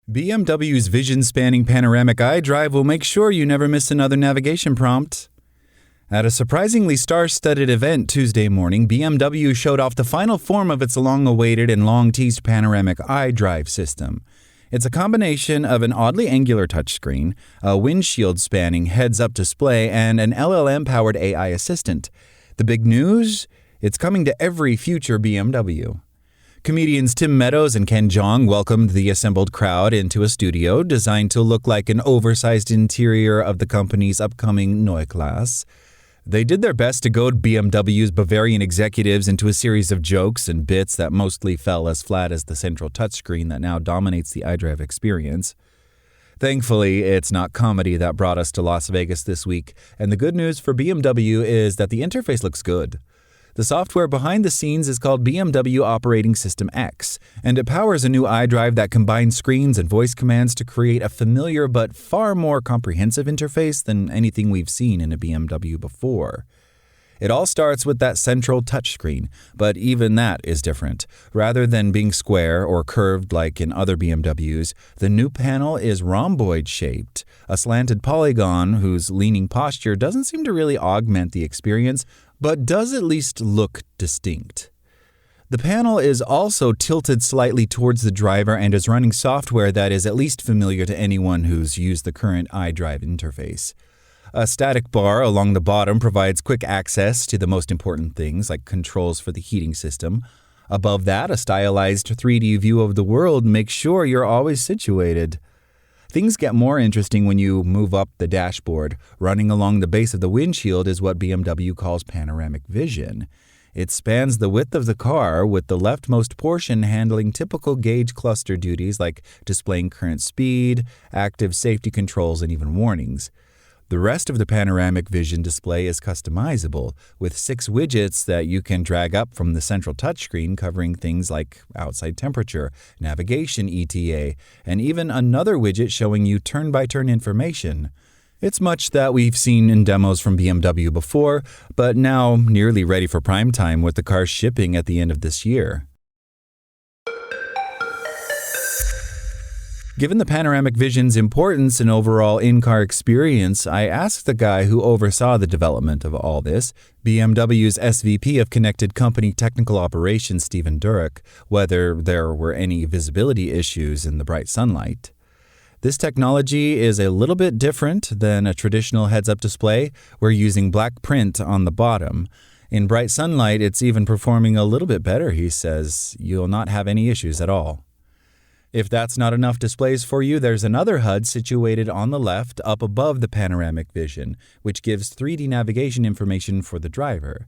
BMW's vision-spanning panoramic iDrive will make sure you never miss another navigation prompt. At a surprisingly star-studded event Tuesday morning, BMW showed off the final form of its long-awaited and long-teased panoramic iDrive system. It's a combination of an oddly angular touchscreen, a windshield-spanning heads-up display, and an LLM-powered AI assistant. The big news? It's coming to every future BMW. Comedians Tim Meadows and Ken Jeong welcomed the assembled crowd into a studio designed to look like an oversized interior of the company's upcoming Neue Klasse. They did their best to goad BMW's Bavarian executives into a series of jokes and bits that mostly fell as flat as the central touchscreen that now dominates the iDrive experience. Thankfully, it's not comedy that brought us to Las Vegas this week, and the good news for BMW is that the interface looks good. The software behind the scenes is called BMW Operating System X, and it powers a new iDrive that combines screens and voice commands to create a familiar but far more comprehensive interface than anything we've seen in a BMW before. It all starts with that central touchscreen, but even that is different. Rather than being square or curved like in other BMWs, the new panel is rhomboid-shaped, a slanted polygon whose leaning posture doesn't seem to really augment the experience, but does at least look distinct. The panel is also tilted slightly towards the driver and is running software that is at least familiar to anyone who's used the current iDrive interface. A static bar along the bottom provides quick access to the most important things, like controls for the heating system. Above that, a stylized 3D view of the world makes sure you're always situated. Things get more interesting when you move up the dashboard. Running along the base of the windshield is what BMW calls panoramic vision. It spans the width of the car, with the leftmost portion handling typical gauge cluster duties like displaying current speed, active safety controls, and even warnings. The rest of the panoramic vision display is customizable, with 6 widgets that you can drag up from the central touchscreen covering things like outside temperature, navigation ETA, and even another widget showing you turn-by-turn information. It's much that we've seen in demos from BMW before, but now nearly ready for prime time with the car shipping at the end of this year. Given the panoramic vision's importance and overall in-car experience, I asked the guy who oversaw the development of all this, BMW's SVP of Connected Company Technical Operations, Stephen Durek, whether there were any visibility issues in the bright sunlight. This technology is a little bit different than a traditional heads-up display. We're using black print on the bottom. In bright sunlight, it's even performing a little bit better, he says. You'll not have any issues at all. If that's not enough displays for you, there's another HUD situated on the left up above the panoramic vision, which gives 3D navigation information for the driver.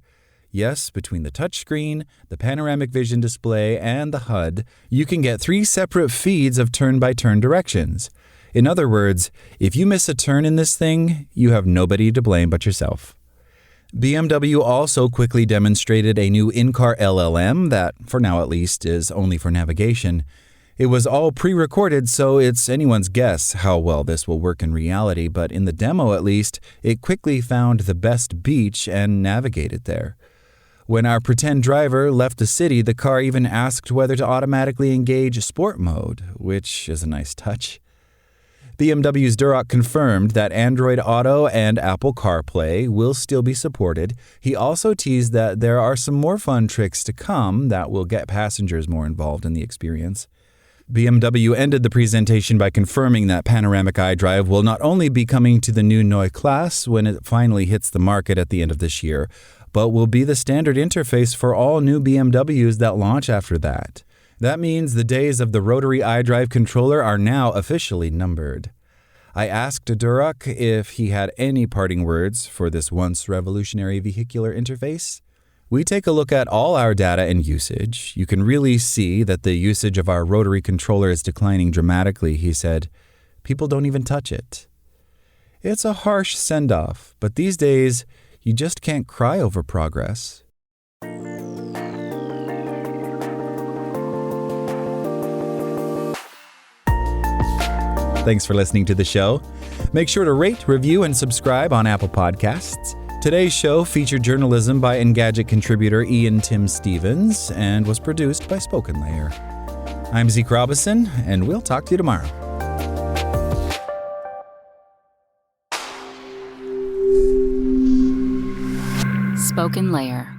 Yes, between the touchscreen, the panoramic vision display, and the HUD, you can get 3 separate feeds of turn-by-turn directions. In other words, if you miss a turn in this thing, you have nobody to blame but yourself. BMW also quickly demonstrated a new in-car LLM that, for now at least, is only for navigation. It was all pre-recorded, so it's anyone's guess how well this will work in reality, but in the demo at least, it quickly found the best beach and navigated there. When our pretend driver left the city, the car even asked whether to automatically engage sport mode, which is a nice touch. BMW's Durek confirmed that Android Auto and Apple CarPlay will still be supported. He also teased that there are some more fun tricks to come that will get passengers more involved in the experience. BMW ended the presentation by confirming that panoramic iDrive will not only be coming to the new Neue Klasse when it finally hits the market at the end of this year, but will be the standard interface for all new BMWs that launch after that. That means the days of the rotary iDrive controller are now officially numbered. I asked Durek if he had any parting words for this once revolutionary vehicular interface. We take a look at all our data and usage. You can really see that the usage of our rotary controller is declining dramatically, he said. People don't even touch it. It's a harsh send-off, but these days, you just can't cry over progress. Thanks for listening to the show. Make sure to rate, review, and subscribe on Apple Podcasts. Today's show featured journalism by Engadget contributor Ian Tim Stevens and was produced by Spoken Layer. I'm Zeke Robison, and we'll talk to you tomorrow. spoken layer.